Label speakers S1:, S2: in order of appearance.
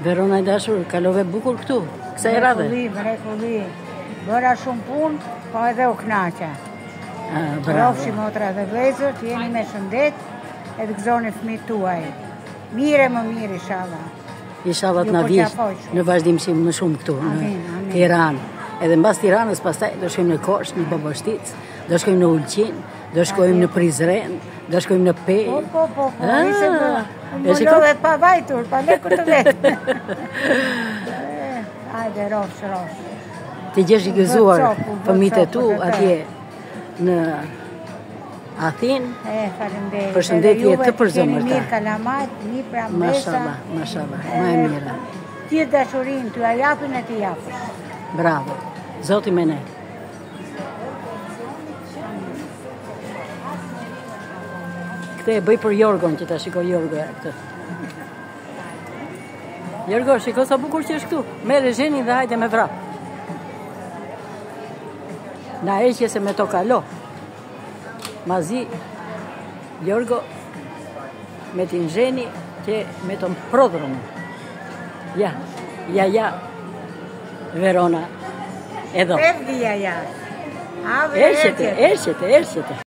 S1: Verona e dashur, kalove bukur këtu, kësaj radhe.
S2: Mrekulli. Bëra shumë punë, po edhe u knaqa. Rofshi motra dhe vëllezër, jeni me shëndet, edhe gëzoni fëmijët tuaj. Mire më mirë, inshallah.
S1: Inshallah të na vish në vazhdimsi më shumë këtu në Tiranë. Edhe mbas Tiranës pastaj do shkojmë në Korçë, në Babashtic, do shkojmë në Ulqin, do shkojmë në Prizren, do shkojmë në Pej.
S2: Po. Më love pa vajtur, pa lekur të vetë. Hajde, rosh.
S1: Të gjesh i gëzuar fëmijët e tu atje në Athinë.
S2: Faleminderit.
S1: Përshëndetje të përzemërta.
S2: Mirë kalamajt, një pramesa.
S1: Mashallah, më e mira.
S2: Ti dashurinë t'u japin e ti japin.
S1: Bravo. Zoti me ne. Këtë e bëj për Jorgon, që ta shikoj Jorgoja këtë. Jorgo, shiko sa bukur që është këtu. Merre zhenin dhe hajde me vrap. Na eqje se me to kalo. Mazi, Jorgo, me t'in zheni që me të prodhrën. Ja. Verona, edo.
S2: Erdi ja.
S1: Erqete.